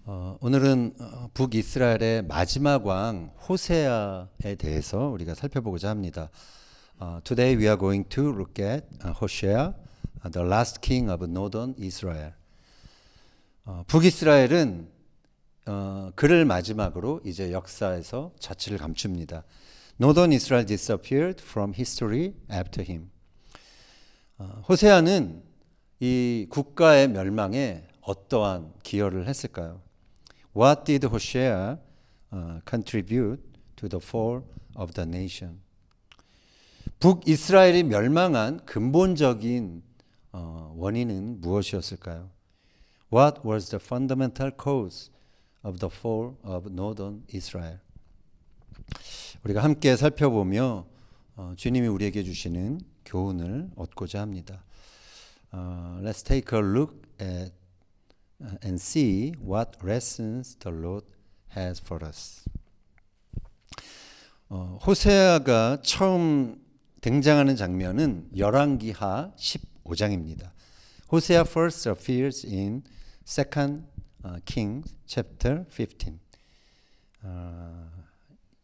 오늘은 북이스라엘의 마지막 왕 호세아에 대해서 우리가 살펴보고자 합니다. Today we are going to look at Hosea, the last king of northern Israel. 북이스라엘은 그를 마지막으로 이제 역사에서 자취를 감춥니다. Northern Israel disappeared from history after him. 호세아는 이 국가의 멸망에 어떠한 기여를 했을까요? What did Hosea contribute to the fall of the nation? 북이스라엘이 멸망한 근본적인 원인은 무엇이었을까요? What was the fundamental cause of the fall of northern Israel? 우리가 함께 살펴보며 주님이 우리에게 주시는 교훈을 얻고자 합니다. Let's take a look at and see what lessons the Lord has for us. 호세아가 처음 등장하는 장면은 열왕기하 15장입니다. 호세아 first appears in 2 Kings chapter 15.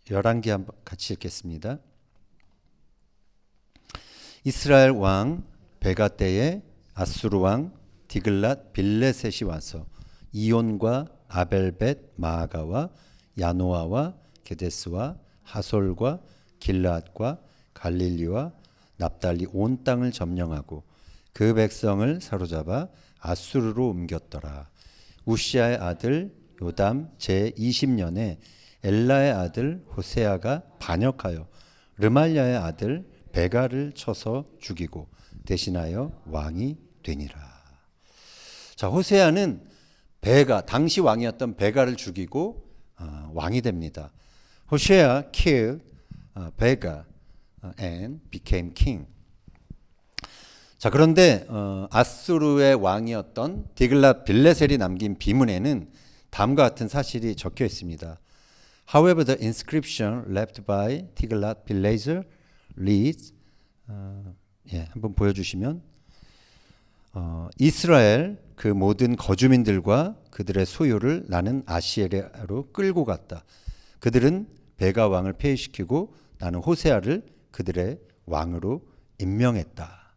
열왕기 한번 같이 읽겠습니다. 이스라엘 왕 베가 때에 아수르 왕 디글랏 빌레셋이 와서 이온과 아벨벳 마아가와 야노아와 게데스와 하솔과 길라앗과 갈릴리와 납달리 온 땅을 점령하고 그 백성을 사로잡아 아수르로 옮겼더라. 우시아의 아들 요담 제20년에 엘라의 아들 호세아가 반역하여 르말야의 아들 베가를 쳐서 죽이고 대신하여 왕이 되니라. 자, 호세아는 당시 왕이었던 베가를 죽이고 왕이 됩니다. 호세아 killed 베가 and became king. 자, 그런데 아수르의 왕이었던 디글랏 빌레셀이 남긴 비문에는 다음과 같은 사실이 적혀 있습니다. However, the inscription left by Tiglath-Pileser reads, 한번 보여주시면 이스라엘 그 모든 거주민들과 그들의 소유를 나는 아시리아로 끌고 갔다. 그들은 베가 왕을 폐위시키고 나는 호세아를 그들의 왕으로 임명했다.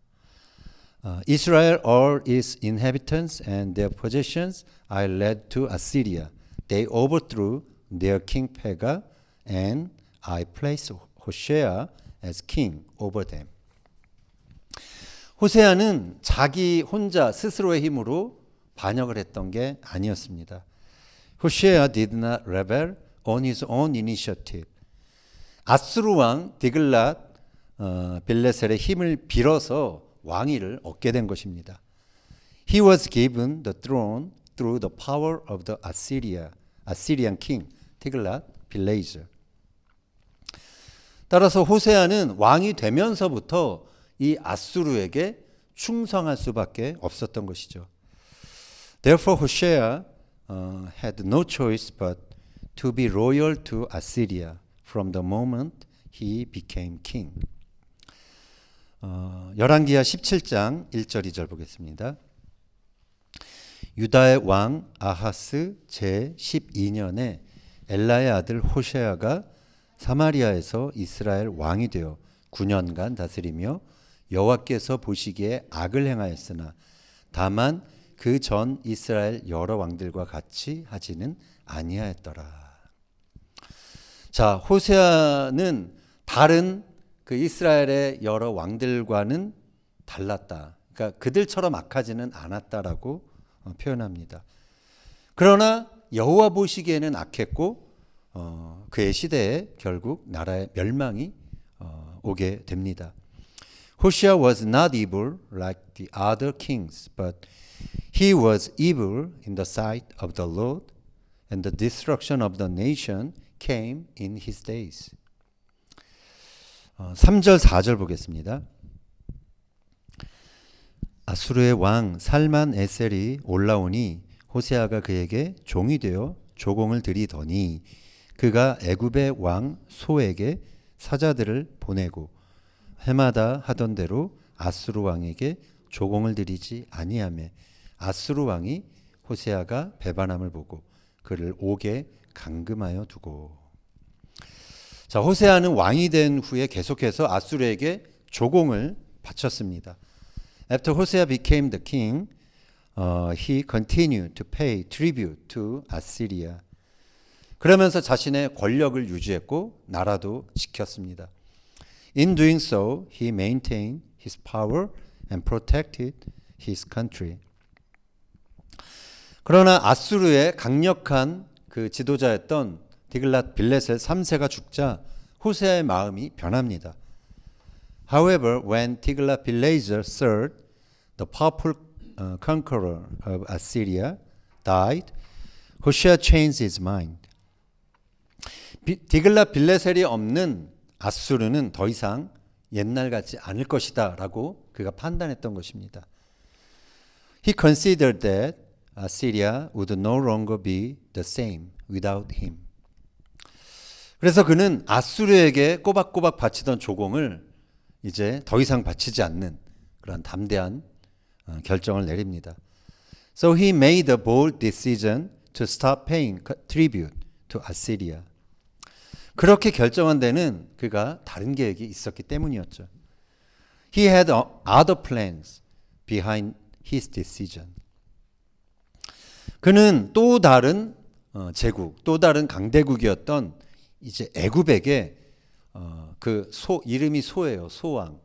Israel, all its inhabitants and their possessions I led to Assyria. They overthrew their king Pega and I placed Hoshea as king over them. 호세아는 자기 혼자 스스로의 힘으로 반역을 했던 게 아니었습니다. Hosea did not rebel on his own initiative. 아수르 왕 디글랏 빌레셀의 힘을 빌어서 왕위를 얻게 된 것입니다. He was given the throne through the power of the Assyrian king Tiglath-Pileser. 따라서 호세아는 왕이 되면서부터 이 아수르에게 충성할 수밖에 없었던 것이죠. Therefore, Hosea had no choice but to be loyal to Assyria from the moment he became king. 열왕기하 17장 1절 2절 보겠습니다. 유다의 왕 아하스 제12년에 엘라의 아들 호세아가 사마리아에서 이스라엘 왕이 되어 9년간 다스리며 여호와께서 보시기에 악을 행하였으나 다만 그 전 이스라엘 여러 왕들과 같이 하지는 아니하였더라. 자, 호세아는 다른 그 이스라엘의 여러 왕들과는 달랐다. 그러니까 그들처럼 악하지는 않았다라고 표현합니다. 그러나 여호와 보시기에는 악했고 그의 시대에 결국 나라의 멸망이 오게 됩니다. Hosea was not evil like the other kings, but he was evil in the sight of the Lord, and the destruction of the nation came in his days. 3절 4절 보겠습니다. 아수르의 왕 살만 에셀이 올라오니 호세아가 그에게 종이 되어 조공을 드리더니 그가 애굽의 왕 소에게 사자들을 보내고 해마다 하던 대로 아수르 왕에게 조공을 드리지 아니하매 아수르 왕이 호세아가 배반함을 보고 그를 옥에 감금하여 두고. 자, 호세아는 왕이 된 후에 계속해서 아수르에게 조공을 바쳤습니다. After Hosea became the king, he continued to pay tribute to Assyria. 그러면서 자신의 권력을 유지했고 나라도 지켰습니다. In doing so, he maintained his power and protected his country. 그러나 아수르의 강력한 그 지도자였던 디글랏 빌레셋 3세가 죽자 호세아의 마음이 변합니다. However, when Tiglath-Pileser III, the powerful conqueror of Assyria, died, Hoshea changed his mind. 디글랏 빌레셀이 없는 아수르는 더 이상 옛날 같지 않을 것이다 라고 그가 판단했던 것입니다. He considered that Assyria would no longer be the same without him. 그래서 그는 아수르에게 꼬박꼬박 바치던 조공을 이제 더 이상 바치지 않는 그런 담대한 결정을 내립니다. So he made a bold decision to stop paying tribute to Assyria. 그렇게 결정한 데는 그가 다른 계획이 있었기 때문이었죠. He had other plans behind his decision. 그는 또 다른 제국, 또 다른 강대국이었던 이제 애굽에게 그 이름이 소예요. 소왕.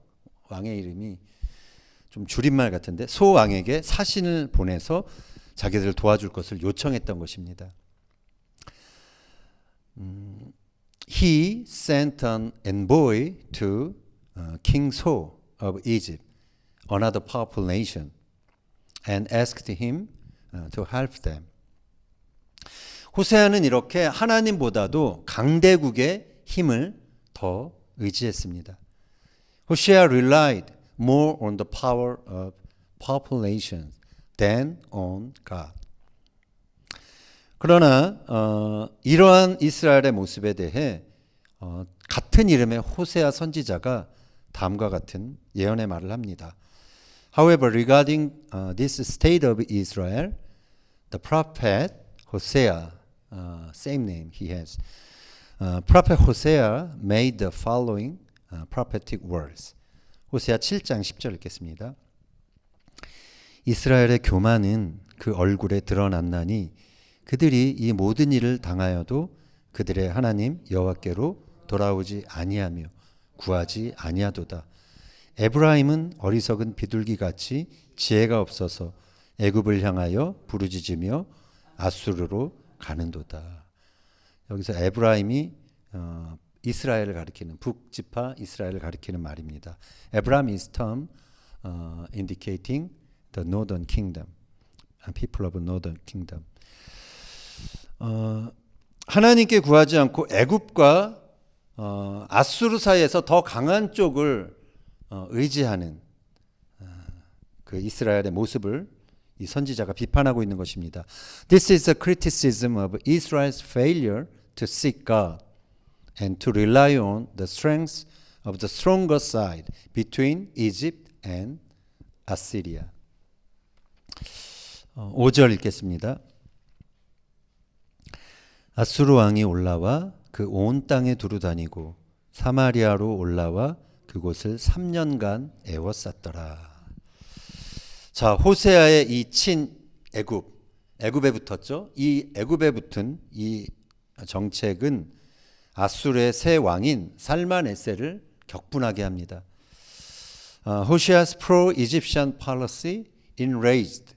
왕의 이름이 좀 줄임말 같은데 소왕에게 사신을 보내서 자기들을 도와줄 것을 요청했던 것입니다. He sent an envoy to King So of Egypt, another powerful nation, and asked him to help them. 호세아는 이렇게 하나님보다도 강대국의 힘을 더 의지했습니다. Hosea relied more on the power of powerful nations than on God. 그러나 이러한 이스라엘의 모습에 대해 같은 이름의 호세아 선지자가 다음과 같은 예언의 말을 합니다. However, regarding this state of Israel, the prophet Hosea, same name he has, prophet Hosea made the following prophetic words. 호세아 7장 10절 읽겠습니다. 이스라엘의 교만은 그 얼굴에 드러났나니 그들이 이 모든 일을 당하여도 그들의 하나님 여호와께로 돌아오지 아니하며 구하지 아니하도다. 에브라임은 어리석은 비둘기같이 지혜가 없어서 애굽을 향하여 부르짖으며 아수르로 가는도다. 여기서 에브라임이 이스라엘을 가리키는 북지파 이스라엘을 가리키는 말입니다. 에브라임 is term indicating the northern kingdom, people of northern kingdom. 하나님께 구하지 않고 애굽과 아수르 사이에서 더 강한 쪽을 의지하는 그 이스라엘의 모습을 이 선지자가 비판하고 있는 것입니다. This is a criticism of Israel's failure to seek God and to rely on the strength of the stronger side between Egypt and Assyria. 5절 읽겠습니다. 아수르 왕이 올라와 그 온 땅에 두루 다니고 사마리아로 올라와 그곳을 3년간 에워쌌더라. 자, 호세아의 이 친 애굽에 붙었죠. 이 애굽에 붙은 이 정책은 아수르의 새 왕인 살만에셀을 격분하게 합니다. Hosea's pro-Egyptian policy enraged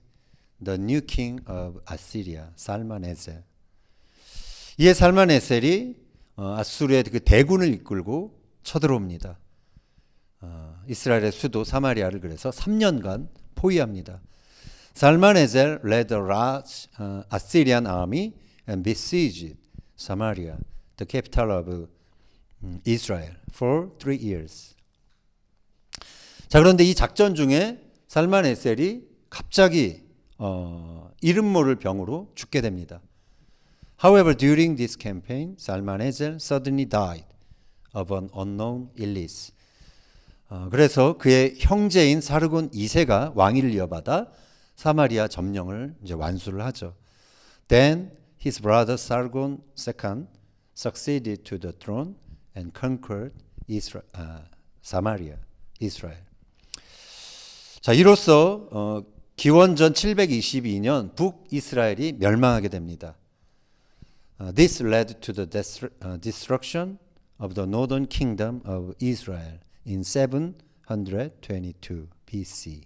the new king of Assyria, 살만에셀. 이에 살만에셀이 아수르의 그 대군을 이끌고 쳐들어옵니다. 이스라엘의 수도 사마리아를 그래서 3년간 포위합니다. 살만에셀 led a large Assyrian army and besieged Samaria, the capital of Israel, for 3 years. 자, 그런데 이 작전 중에 살만에셀이 갑자기 이름 모를 병으로 죽게 됩니다. However, during this campaign, Salmaneser suddenly died of an unknown illness. 그래서 그의 형제인 사르곤 2세가 왕위를 이어받아 사마리아 점령을 이제 완수를 하죠. Then his brother Sargon II succeeded to the throne and conquered Samaria, Israel. 자, 이로써 기원전 722년 북이스라엘이 멸망하게 됩니다. This led to the destruction of the northern kingdom of Israel in 722 BC.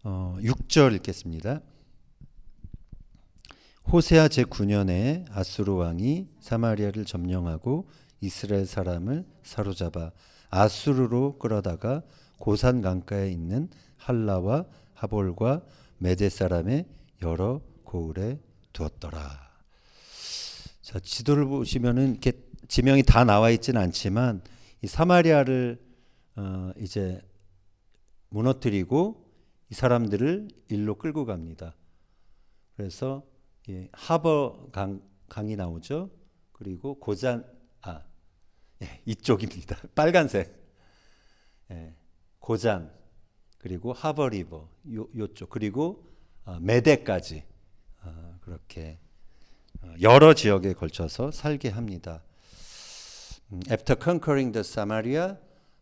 6절 읽겠습니다. 호세아 제9년에 아수르 왕이 사마리아를 점령하고 이스라엘 사람을 사로잡아 아수르로 끌어다가 고산 강가에 있는 할라와 하볼과 메대 사람의 여러 고을에 두었더라. 자, 지도를 보시면은 이렇게 지명이 다 나와 있지는 않지만 이 사마리아를 이제 무너뜨리고 이 사람들을 일로 끌고 갑니다. 그래서 하버 강이 나오죠. 그리고 고잔 이쪽입니다. 빨간색. 고잔 그리고 하버 리버 요쪽 그리고 메대까지 그렇게 여러 지역에 걸쳐서 살게 합니다. After conquering the Samaria,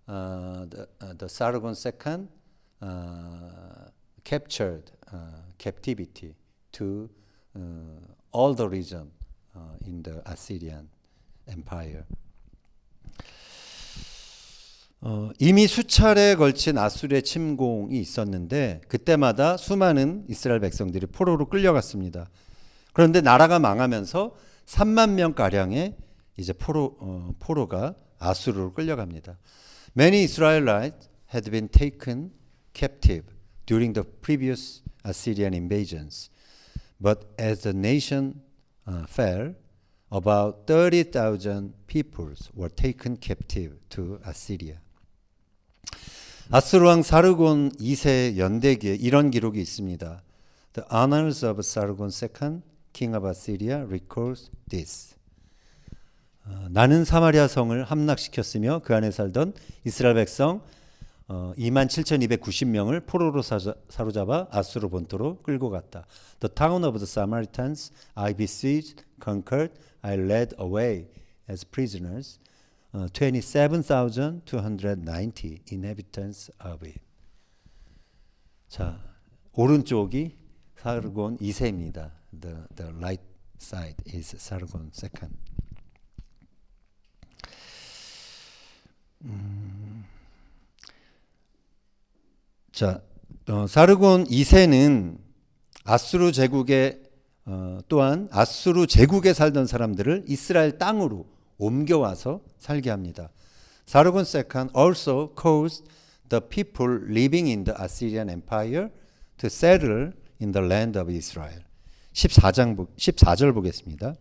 the Sargon II captured captivity to all the region in the Assyrian Empire. 이미 수차례에 걸친 아수르의 침공이 있었는데 그때마다 수많은 이스라엘 백성들이 포로로 끌려갔습니다. 그런데 나라가 망하면서 3만 명 가량의 이제 포로가 아수르로 끌려갑니다. Many Israelites had been taken captive during the previous Assyrian invasions, but as the nation fell, about 30,000 peoples were taken captive to Assyria. 아수르 왕 사르곤 2세 연대기에 이런 기록이 있습니다. The annals of Sargon II, king of Assyria, records this. 나는 사마리아 성을 함락시켰으며 그 안에 살던 이스라엘 백성 27,290명을 포로로 사로잡아 아수르 본토로 끌고 갔다. The town of the Samaritans I besieged, conquered, I led away as prisoners 27,290 inhabitants of it. 자, 오른쪽이 사르곤 2세입니다. The right side is Sargon II. 자, 사르곤 2세는 아수르 제국에 또한 아수르 제국에 살던 사람들을 이스라엘 땅으로 옮겨와서 살게 합니다. 사르곤 II also caused the people living in the Assyrian Empire to settle in the land of Israel. 14절 보겠습니다.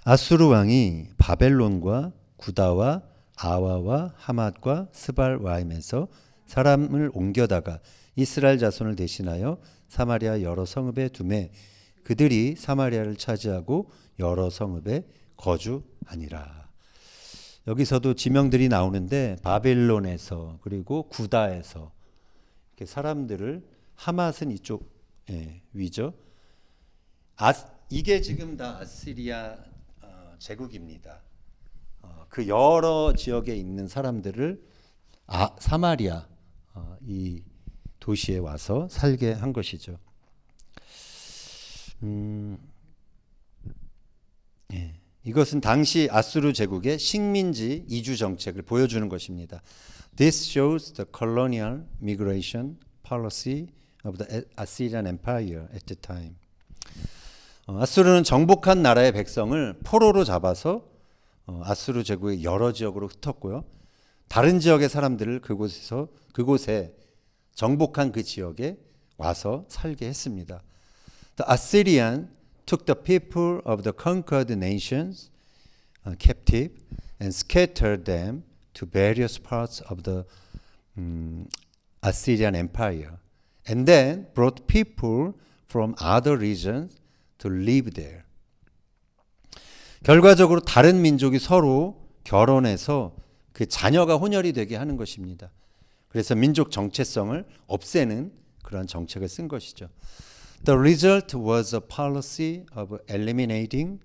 아수르 왕이 바벨론과 구다와 아와와 하맛과 스발와임에서 사람을 옮겨다가 이스라엘 자손을 대신하여 사마리아 여러 성읍에 두매 그들이 사마리아를 차지하고 여러 성읍에 거주하니라. 여기서도 지명들이 나오는데 바벨론에서 그리고 구다에서 이렇게 사람들을 하맛은 이쪽 위죠. 이게 지금 다 아시리아 제국입니다. 그 여러 지역에 있는 사람들을 사마리아 이 도시에 와서 살게 한 것이죠. 이것은 당시 아수르 제국의 식민지 이주 정책을 보여주는 것입니다. This shows the colonial migration policy of the Assyrian Empire at the time. 아수르는 정복한 나라의 백성을 포로로 잡아서 아수르 제국의 여러 지역으로 흩었고요. 다른 지역의 사람들을 그곳에 정복한 그 지역에 와서 살게 했습니다. The Assyrian took the people of the conquered nations captive and scattered them to various parts of the Assyrian Empire and then brought people from other regions to live there. 결과적으로 다른 민족이 서로 결혼해서 그 자녀가 혼혈이 되게 하는 것입니다. 그래서 민족 정체성을 없애는 그런 정책을 쓴 것이죠. The result was a policy of eliminating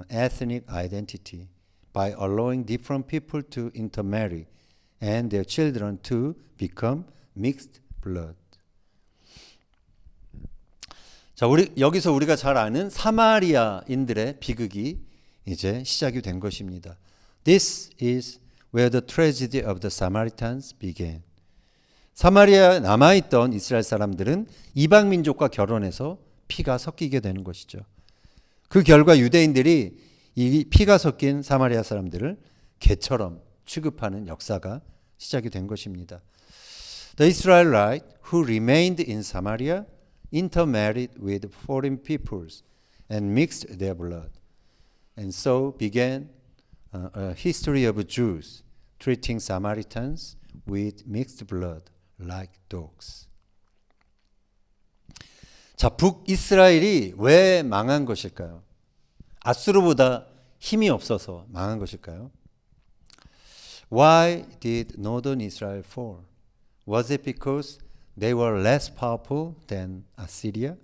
ethnic identity by allowing different people to intermarry and their children to become mixed blood. 자, 여기서 우리가 잘 아는 사마리아인들의 비극이 이제 시작이 된 것입니다. This is where the tragedy of the Samaritans began. 사마리아에 남아있던 이스라엘 사람들은 이방 민족과 결혼해서 피가 섞이게 되는 것이죠. 그 결과 유대인들이 이 피가 섞인 사마리아 사람들을 개처럼 취급하는 역사가 시작이 된 것입니다. The Israelites who remained in Samaria intermarried with foreign peoples and mixed their blood. And so began a history of Jews treating Samaritans with mixed blood like dogs. 자, 북이스라엘이 왜 망한 것일까요? 아수르보다 힘이 없어서 망한 것일까요? Why did northern Israel fall? Was it because they were less powerful than Assyria?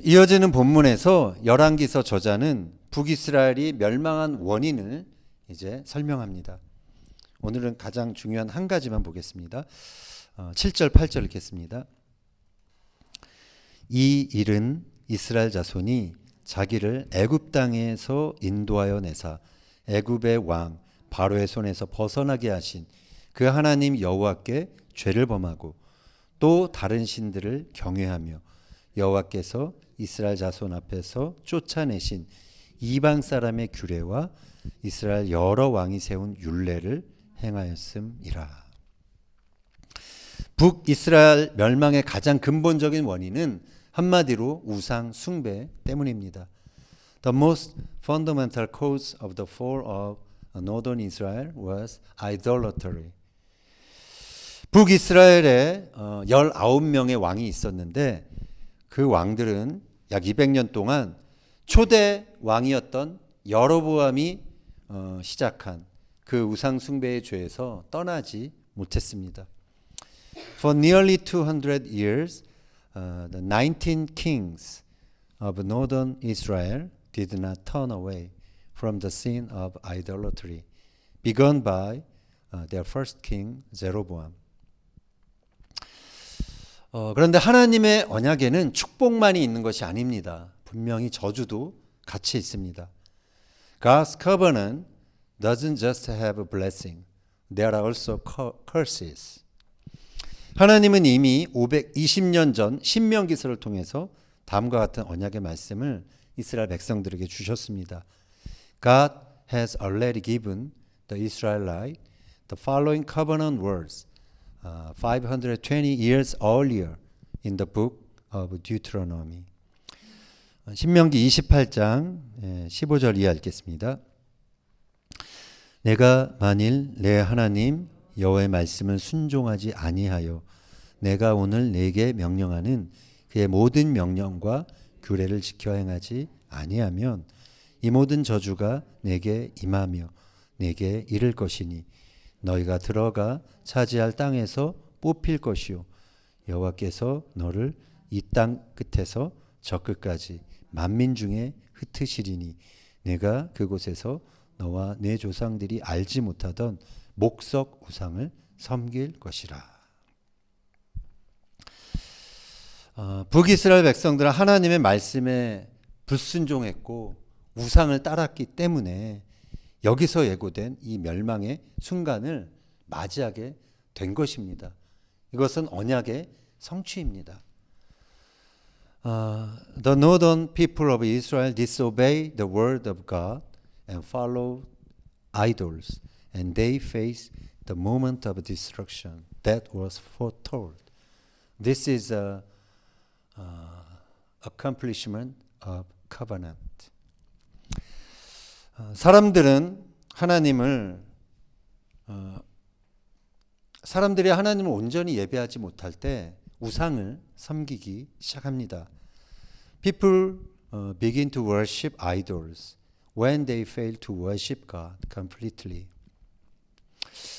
이어지는 본문에서 열왕기서 저자는 북이스라엘이 멸망한 원인을 이제 설명합니다. 오늘은 가장 중요한 한 가지만 보겠습니다. 7절 8절 읽겠습니다. 이 일은 이스라엘 자손이 자기를 애굽 땅에서 인도하여 내사 애굽의 왕 바로의 손에서 벗어나게 하신 그 하나님 여호와께 죄를 범하고 또 다른 신들을 경외하며 여호와께서 이스라엘 자손 앞에서 쫓아내신 이방 사람의 규례와 이스라엘 여러 왕이 세운 율례를 행하였음이라. 북이스라엘 멸망의 가장 근본적인 원인은 한마디로 우상 숭배 때문입니다. The most fundamental cause of the fall of northern Israel was idolatry. 북이스라엘에 19명의 왕이 있었는데 그 왕들은 약 200년 동안 초대 왕이었던 여로보암이 시작한 그 우상 숭배의 죄에서 떠나지 못했습니다. For nearly 200 years, the 19 kings of northern Israel did not turn away from the sin of idolatry, begun by their first king, Jeroboam. 그런데 하나님의 언약에는 축복만이 있는 것이 아닙니다. 분명히 저주도 같이 있습니다. God's covenant doesn't just have a blessing. There are also curses. 하나님은 이미 520년 전 신명기서를 통해서 다음과 같은 언약의 말씀을 이스라엘 백성들에게 주셨습니다. God has already given the Israelites the following covenant words 520 years earlier in the book of Deuteronomy. 신명기 28장 15절 이하 읽겠습니다. 내가 만일 내 하나님 여호와의 말씀을 순종하지 아니하여 내가 오늘 내게 명령하는 그의 모든 명령과 규례를 지켜 행하지 아니하면 이 모든 저주가 내게 임하며 내게 이를 것이니 너희가 들어가 차지할 땅에서 뽑힐 것이요 여호와께서 너를 이 땅 끝에서 저 끝까지 만민 중에 흩으시리니 내가 그곳에서 너와 내 조상들이 알지 못하던 목석 우상을 섬길 것이라. 북이스라엘 백성들은 하나님의 말씀에 불순종했고 우상을 따랐기 때문에 여기서 예고된 이 멸망의 순간을 맞이하게 된 것입니다. 이것은 언약의 성취입니다. The northern people of Israel disobeyed the word of God and followed idols, and they faced the moment of destruction that was foretold. This is a accomplishment of covenant. 사람들이 하나님을 온전히 예배하지 못할 때 우상을 섬기기 시작합니다. People begin to worship idols when they fail to worship God completely.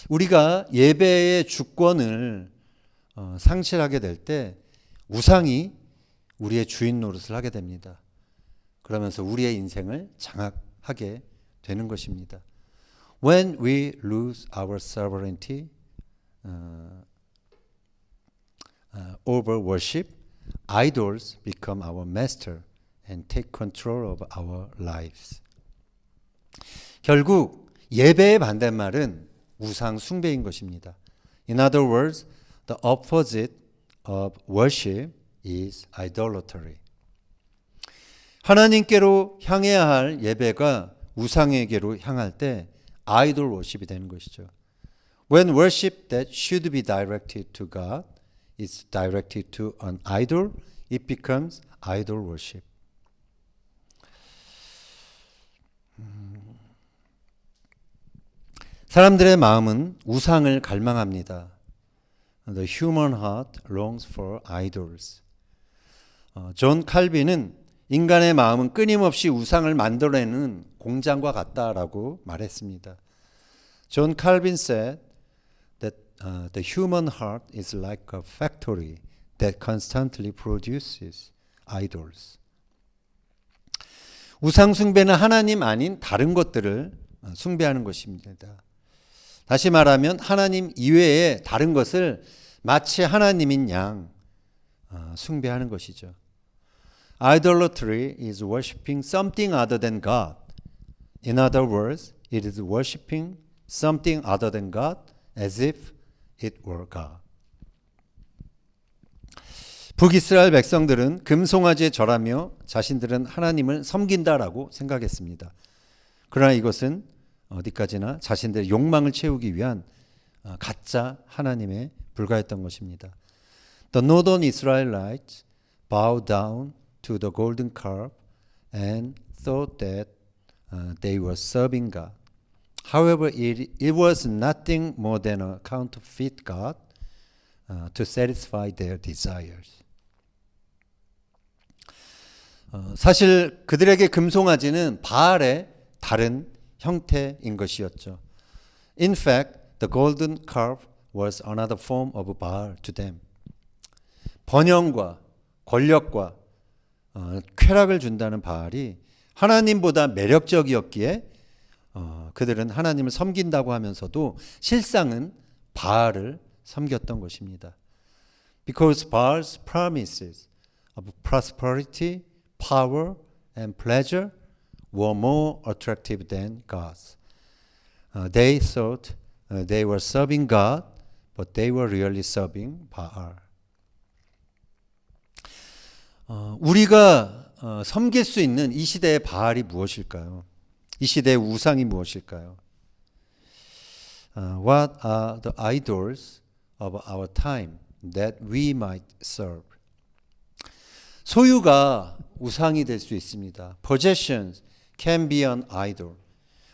우리가 예배의 주권을 상실하게 될 때 우상이 우리의 주인 노릇을 하게 됩니다. 그러면서 우리의 인생을 장악하게 되는 것입니다. When we lose our sovereignty over worship, idols become our master and take control of our lives. 결국 예배의 반대말은 우상 숭배인 것입니다. In other words, the opposite of worship is idolatry. 하나님께로 향해야 할 예배가 우상에게로 향할 때 아이돌 워십이 되는 것이죠. When worship that should be directed to God is directed to an idol, it becomes idol worship. 사람들의 마음은 우상을 갈망합니다. The human heart longs for idols. 존 칼빈은 인간의 마음은 끊임없이 우상을 만들어내는 공장과 같다라고 말했습니다. 존 칼빈 said that the human heart is like a factory that constantly produces idols. 우상 숭배는 하나님 아닌 다른 것들을 숭배하는 것입니다. 다시 말하면 하나님 이외의 다른 것을 마치 하나님인 양 숭배하는 것이죠. Idolatry is worshiping something other than God. In other words, it is worshiping something other than God as if it were God. 북이스라엘 백성들은 금송아지에 절하며 자신들은 하나님을 섬긴다라고 생각했습니다. 그러나 이것은 어디까지나 자신들의 욕망을 채우기 위한 가짜 하나님에 불과했던 것입니다. The northern Israelites bowed down to the golden calf and thought that they were serving God. However, it was nothing more than a counterfeit God to satisfy their desires. 사실 그들에게 금송아지는 바알의 다른 형태인 것이었죠. In fact, the golden calf was another form of Baal to them. 번영과 권력과 쾌락을 준다는 바알이 하나님보다 매력적이었기에 그들은 하나님을 섬긴다고 하면서도 실상은 바알을 섬겼던 것입니다. Because Baal's promises of prosperity, power, and pleasure were more attractive than God's. They thought they were serving God, but they were really serving Baal. 우리가 섬길 수 있는 이 시대의 바알이 무엇일까요? 이 시대의 우상이 무엇일까요? What are the idols of our time that we might serve? 소유가 우상이 될 수 있습니다. Possessions can be an idol.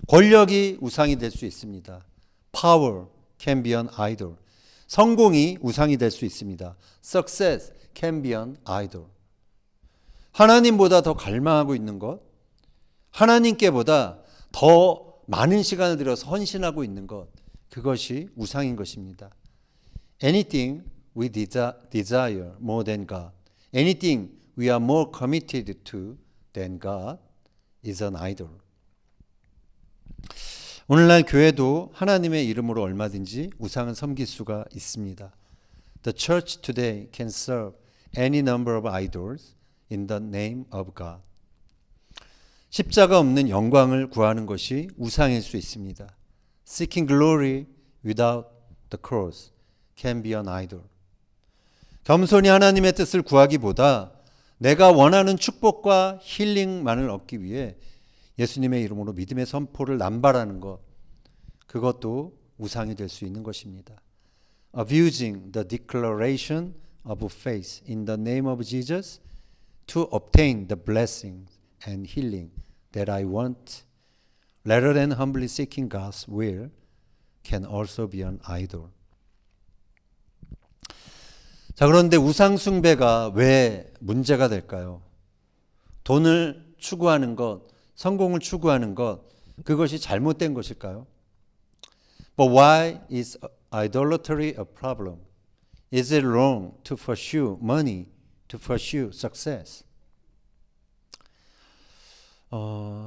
권력이 우상이 될 수 있습니다. Power can be an idol. 성공이 우상이 될 수 있습니다. Success can be an idol. 하나님보다 더 갈망하고 있는 것, 하나님께보다 더 많은 시간을 들여서 헌신하고 있는 것, 그것이 우상인 것입니다. Anything we desire more than God, anything we are more committed to than God is an idol. 오늘날 교회도 하나님의 이름으로 얼마든지 우상을 섬길 수가 있습니다. The church today can serve any number of idols in the name of God. 십자가 없는 영광을 구하는 것이 우상일 수 있습니다. Seeking glory without the cross can be an idol. 겸손히 하나님의 뜻을 구하기보다 내가 원하는 축복과 힐링만을 얻기 위해 예수님의 이름으로 믿음의 선포를 남발하는 것, 그것도 우상이 될 수 있는 것입니다. Abusing the declaration of faith in the name of Jesus to obtain the blessings and healing that I want, rather than humbly seeking God's will, can also be an idol. 자, 그런데 우상 숭배가 왜 문제가 될까요? 돈을 추구하는 것, 성공을 추구하는 것, 그것이 잘못된 것일까요? But why is idolatry a problem? Is it wrong to pursue money, to pursue success.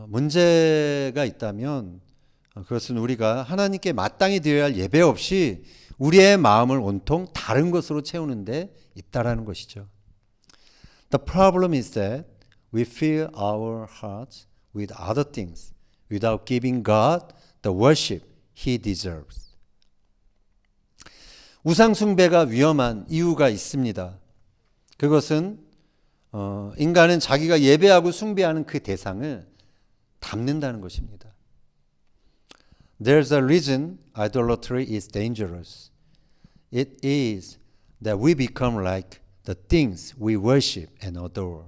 문제가 있다면 그것은 우리가 하나님께 마땅히 드려야 할 예배 없이 우리의 마음을 온통 다른 것으로 채우는 데 있다라는 것이죠. The problem is that we fill our hearts with other things without giving God the worship He deserves. 우상 숭배가 위험한 이유가 있습니다. 그것은 인간은 자기가 예배하고 숭배하는 그 대상을 닮는다는 것입니다. There's a reason idolatry is dangerous. It is that we become like the things we worship and adore.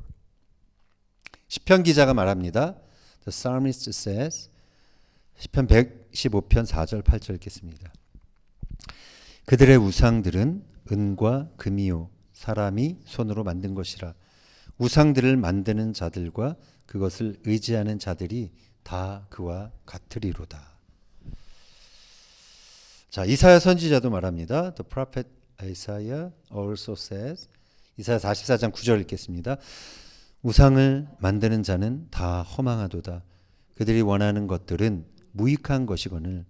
시편 기자가 말합니다. The psalmist says, 시편 115편 4절 8절 읽겠습니다. 그들의 우상들은 은과 금이요 사람이 손으로 만든 것이라. 우상들을 만드는 자들과 그것을 의지하는 자들이 다 그와 같으리로다. 자, 이사야 선지자도 말합니다. The prophet Isaiah also says, 이사야 44장 9절 읽겠습니다. 우상을 만드는 자는 다 허망하도다. 그들이 원하는 것들은 무익한 것이거늘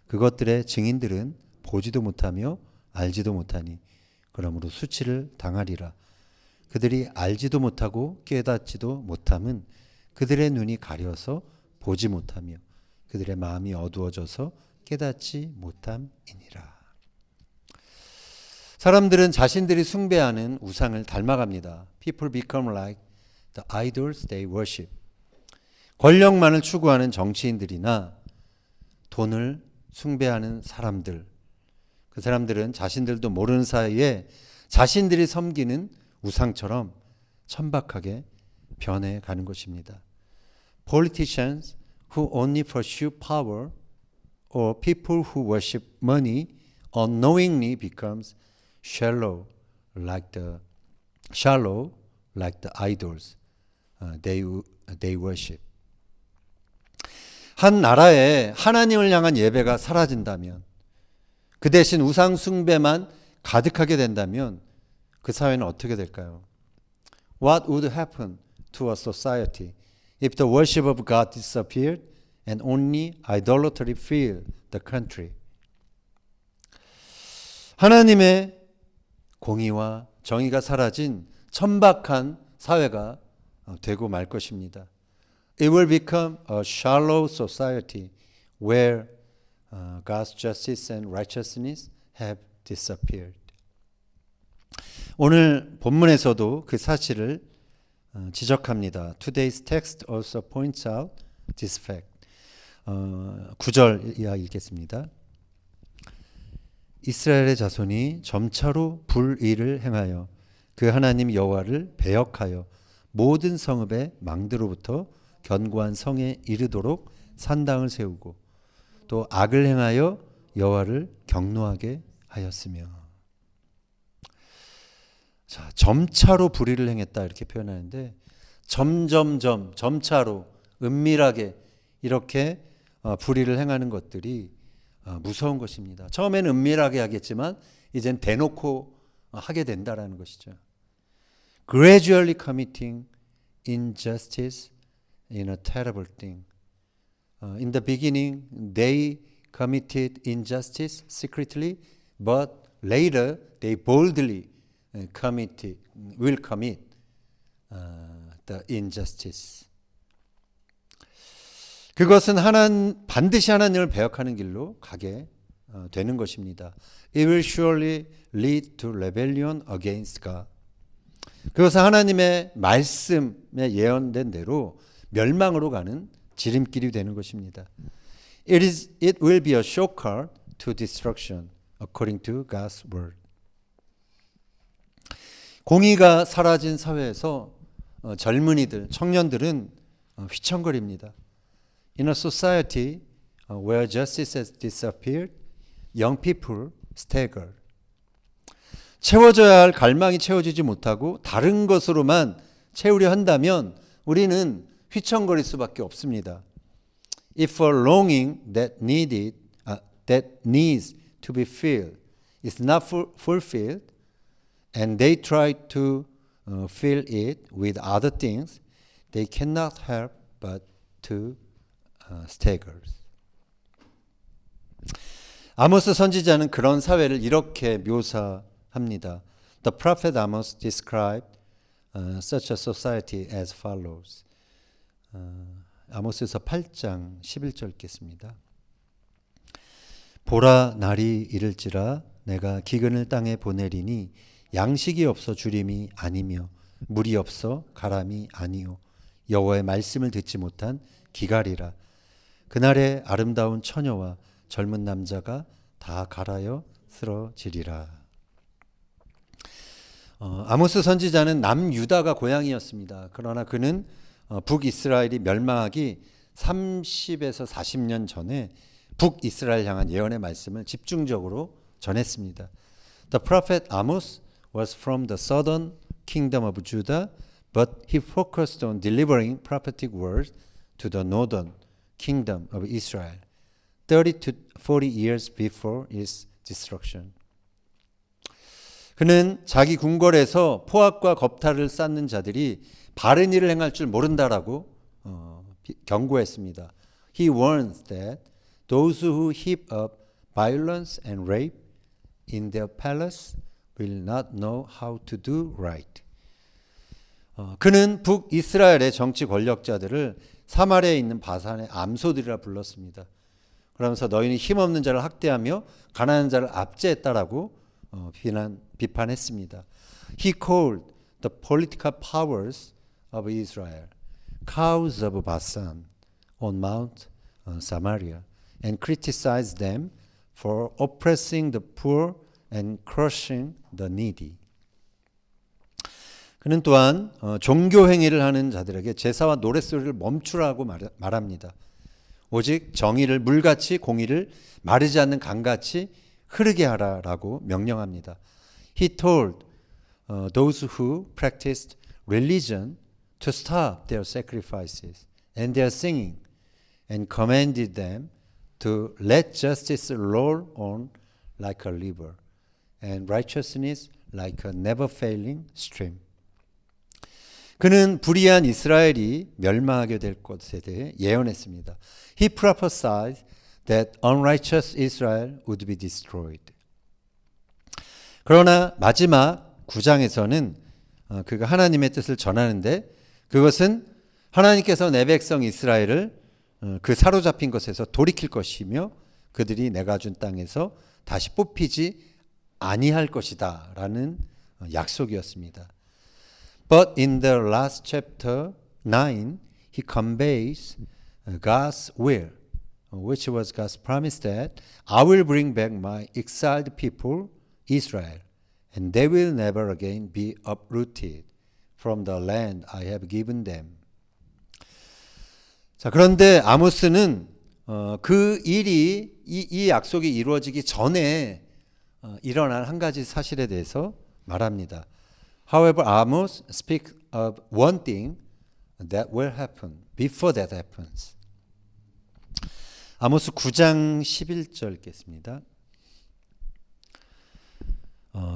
그것들의 증인들은 보지도 못하며 알지도 못하니 그러므로 수치를 당하리라. 그들이 알지도 못하고 깨닫지도 못함은 그들의 눈이 가려서 보지 못하며 그들의 마음이 어두워져서 깨닫지 못함이니라. 사람들은 자신들이 숭배하는 우상을 닮아갑니다. People become like the idols they worship. 권력만을 추구하는 정치인들이나 돈을 숭배하는 사람들, 그 사람들은 자신들도 모르는 사이에 자신들이 섬기는 우상처럼 천박하게 변해가는 것입니다. Politicians who only pursue power or people who worship money unknowingly becomes shallow like the idols they worship. 한 나라에 하나님을 향한 예배가 사라진다면, 그 대신 우상 숭배만 가득하게 된다면 그 사회는 어떻게 될까요? What would happen to a society if the worship of God disappeared and only idolatry filled the country? 하나님의 공의와 정의가 사라진 천박한 사회가 되고 말 것입니다. It will become a shallow society where God's justice and righteousness have disappeared. 오늘 본문에서도 그 사실을 지적합니다. Today's text also points out this fact. 9절 이하 읽겠습니다. 이스라엘의 자손이 점차로 불의를 행하여 그 하나님 여호와를 배역하여 모든 성읍의 망대로부터 견고한 성에 이르도록 산당을 세우고 또 악을 행하여 여호와를 경노하게 하였으며. 자, 점차로 불의를 행했다 이렇게 표현하는데 점차로 은밀하게 이렇게 불의를 행하는 것들이 무서운 것입니다. 처음에는 은밀하게 하겠지만 이젠 대놓고 하게 된다라는 것이죠. Gradually committing injustice in a terrible thing. In the beginning, they committed injustice secretly, but later they boldly will commit the injustice. 그것은 반드시 하나님을 배역하는 길로 가게 되는 것입니다. It will surely lead to rebellion against God. 그것은 하나님의 말씀에 예언된 대로 멸망으로 가는 지름길이 되는 것입니다. It will be a shortcut to destruction according to God's word. 공의가 사라진 사회에서 젊은이들, 청년들은 휘청거립니다. In a society where justice has disappeared, young people stagger. 채워져야 할 갈망이 채워지지 못하고 다른 것으로만 채우려 한다면 우리는 휘청거릴 수밖에 없습니다. If a longing that needs to be filled is not fulfilled, and they try to fill it with other things, they cannot help but to stagger. 아모스 선지자는 그런 사회를 이렇게 묘사합니다. The prophet Amos described such a society as follows. 아모스서 8장 11절 읽겠습니다. 보라 날이 이를지라 내가 기근을 땅에 보내리니 양식이 없어 주림이 아니며 물이 없어 가람이 아니요 여호와의 말씀을 듣지 못한 기갈이라. 그날에 아름다운 처녀와 젊은 남자가 다 갈아여 쓰러지리라. 아모스 선지자는 남유다가 고향이었습니다. 그러나 그는 북이스라엘이 멸망하기 30에서 40년 전에 북이스라엘 향한 예언의 말씀을 집중적으로 전했습니다. The prophet Amos was from the southern kingdom of Judah, but he focused on delivering prophetic words to the northern kingdom of Israel 30 to 40 years before its destruction. 그는 자기 궁궐에서 포악과 겁탈을 쌓는 자들이 바른 일을 행할 줄 모른다라고 경고했습니다. He warns that those who heap up violence and rape in their palace will not know how to do right. 그는 북이스라엘의 정치 권력자들을 사마리아에 있는 바산의 암소들이라 불렀습니다. 그러면서 너희는 힘없는 자를 학대하며 가난한 자를 압제했다라고 비판했습니다. He called the political powers of Israel cows of Basan on Mount Samaria and criticized them for oppressing the poor and crushing the needy. 그는 또한 종교 행위를 하는 자들에게 제사와 노랫소리를 멈추라고 말합니다. 오직 정의를 물같이 공의를 마르지 않는 강같이 흐르게 하라라고 명령합니다. He told those who practiced religion to stop their sacrifices and their singing and commanded them to let justice roll on like a river and righteousness like a never-failing stream. 그는 불의한 이스라엘이 멸망하게 될 것에 대해 예언했습니다. He prophesied that unrighteous Israel would be destroyed. 그러나 마지막 9장에서는 그가 하나님의 뜻을 전하는데 그것은 하나님께서 내 백성 이스라엘을 그 사로잡힌 것에서 돌이킬 것이며 그들이 내가 준 땅에서 다시 뽑히지 아니할 것이다 라는 약속이었습니다. But in the last chapter 9, he conveys God's will, which was God's promise that I will bring back my exiled people, Israel, and they will never again be uprooted from the land I have given them. 자, 그런데 아모스는 그 일이 이 약속이 이루어지기 전에 일어난 한 가지 사실에 대해서 말합니다. However, Amos speaks of one thing that will happen before that happens. 아모스 9장 11절 읽겠습니다.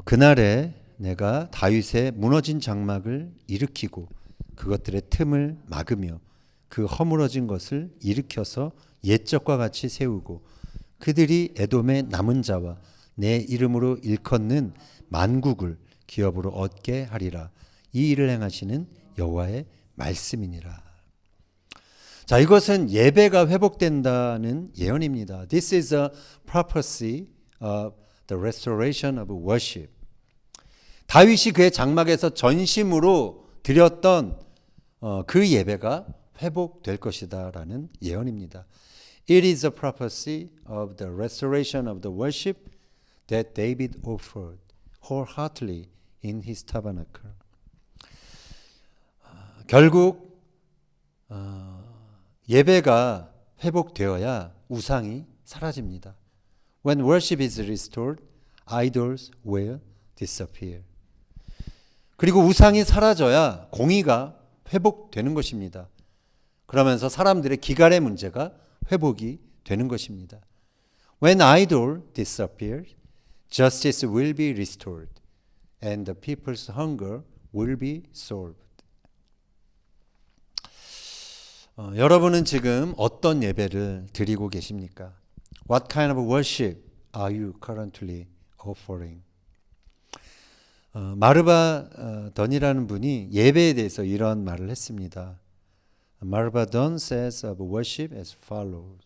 그날에 내가 다윗의 무너진 장막을 일으키고 그것들의 틈을 막으며 그 허물어진 것을 일으켜서 옛적과 같이 세우고 그들이 에돔의 남은 자와 내 이름으로 일컫는 만국을 기업으로 얻게 하리라. 이 일을 행하시는 여호와의 말씀이니라. 자, 이것은 예배가 회복된다는 예언입니다. This is a prophecy of the restoration of worship. 다윗이 그의 장막에서 전심으로 드렸던 그 예배가 회복될 것이다라는 예언입니다. It is a prophecy of the restoration of the worship that David offered wholeheartedly in his tabernacle. 결국 예배가 회복되어야 우상이 사라집니다. When worship is restored, idols will disappear. 그리고 우상이 사라져야 공의가 회복되는 것입니다. 그러면서 사람들의 기갈의 문제가 회복이 되는 것입니다. When idol disappears, justice will be restored and the people's hunger will be solved. 여러분은 지금 어떤 예배를 드리고 계십니까? What kind of worship are you currently offering? 마르바 던이라는 분이 예배에 대해서 이런 말을 했습니다. 마르바 던 says of worship as follows.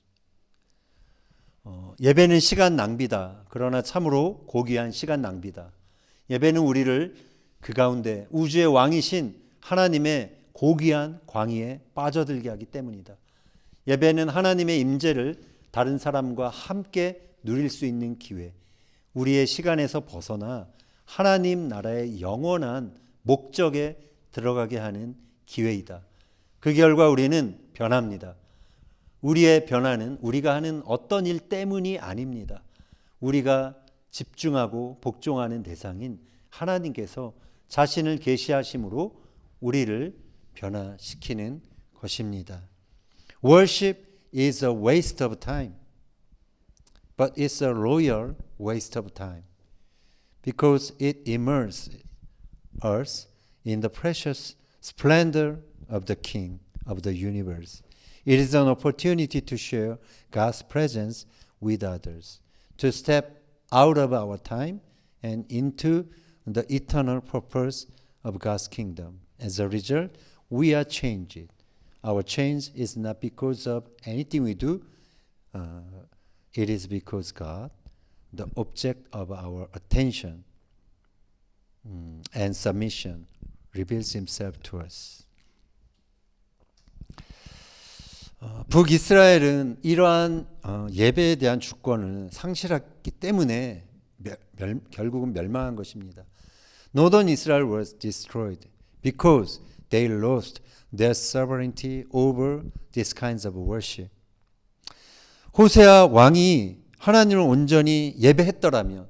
예배는 시간 낭비다. 그러나 참으로 고귀한 시간 낭비다. 예배는 우리를 그 가운데 우주의 왕이신 하나님의 고귀한 광희에 빠져들게 하기 때문이다. 예배는 하나님의 임재를 다른 사람과 함께 누릴 수 있는 기회, 우리의 시간에서 벗어나 하나님 나라의 영원한 목적에 들어가게 하는 기회이다. 그 결과 우리는 변합니다. 우리의 변화는 우리가 하는 어떤 일 때문이 아닙니다. 우리가 집중하고 복종하는 대상인 하나님께서 자신을 계시하심으로 우리를 변화시키는 것입니다. Worship is a waste of time, but it's a royal waste of time because it immerses us in the precious splendor of the King of the universe. It is an opportunity to share God's presence with others, to step out of our time and into the eternal purpose of God's kingdom. As a result, we are changed. Our change is not because of anything we do. It is because God, the object of our attention and submission, reveals Himself to us. 북이스라엘은 이러한 예배에 대한 주권을 상실했기 때문에 결국은 멸망한 것입니다. Northern Israel was destroyed because they lost their sovereignty over these kinds of worship. 호세아 왕이 하나님을 온전히 예배했더라면,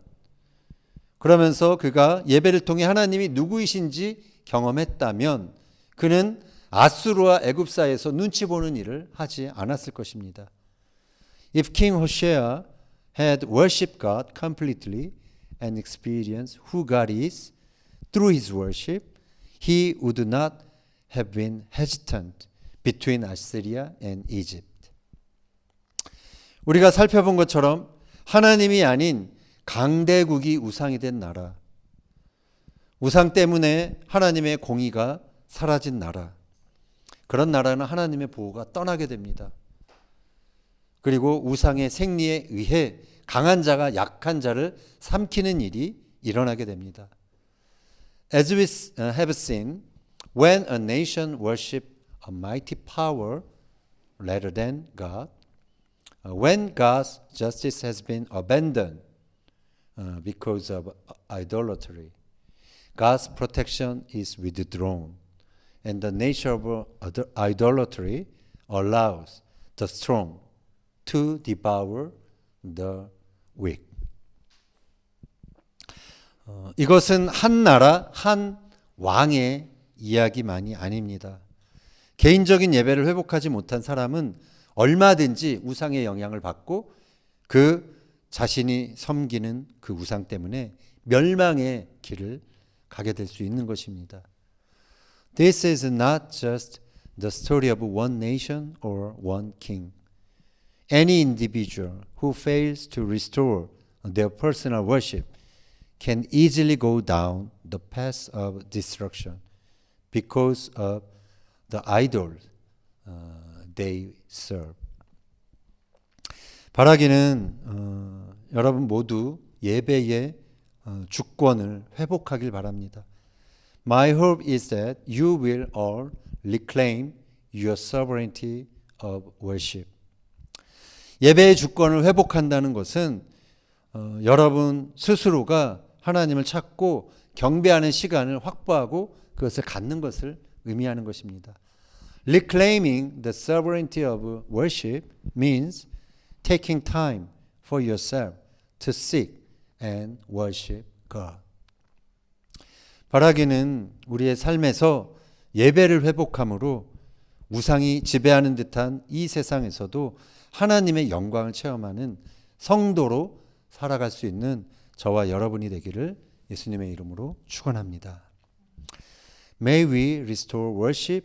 그러면서 그가 예배를 통해 하나님이 누구이신지 경험했다면 그는 아수르와 애굽 사이에서 눈치 보는 일을 하지 않았을 것입니다. If King Hoshea had worshipped God completely and experienced who God is through his worship, he would not have been hesitant between Assyria and Egypt. 우리가 살펴본 것처럼 하나님이 아닌 강대국이 우상이 된 나라, 우상 때문에 하나님의 공의가 사라진 나라, 그런 나라는 하나님의 보호가 떠나게 됩니다. 그리고 우상의 생리에 의해 강한 자가 약한 자를 삼키는 일이 일어나게 됩니다. As we have seen, when a nation worships a mighty power rather than God, when God's justice has been abandoned because of idolatry, God's protection is withdrawn. And the nature of idolatry allows the strong to devour the weak. 이것은 한 나라, 한 왕의 이야기만이 아닙니다. 개인적인 예배를 회복하지 못한 사람은 얼마든지 우상의 영향을 받고 그 자신이 섬기는 그 우상 때문에 멸망의 길을 가게 될 수 있는 것입니다. This is not just the story of one nation or one king. Any individual who fails to restore their personal worship can easily go down the path of destruction because of the idols they serve. 바라기는 여러분 모두 예배의 주권을 회복하길 바랍니다. My hope is that you will all reclaim your sovereignty of worship. 예배의 주권을 회복한다는 것은 여러분 스스로가 하나님을 찾고 경배하는 시간을 확보하고 그것을 갖는 것을 의미하는 것입니다. Reclaiming the sovereignty of worship means taking time for yourself to seek and worship God. 바라기는 우리의 삶에서 예배를 회복함으로 우상이 지배하는 듯한 이 세상에서도 하나님의 영광을 체험하는 성도로 살아갈 수 있는 저와 여러분이 되기를 예수님의 이름으로 축원합니다. may we restore worship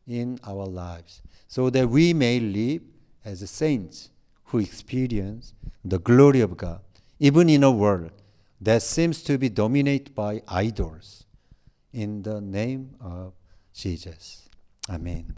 in our lives so that we may live as saints who experience the glory of God, even in a world that seems to be dominated by idols. In the name of Jesus. Amen.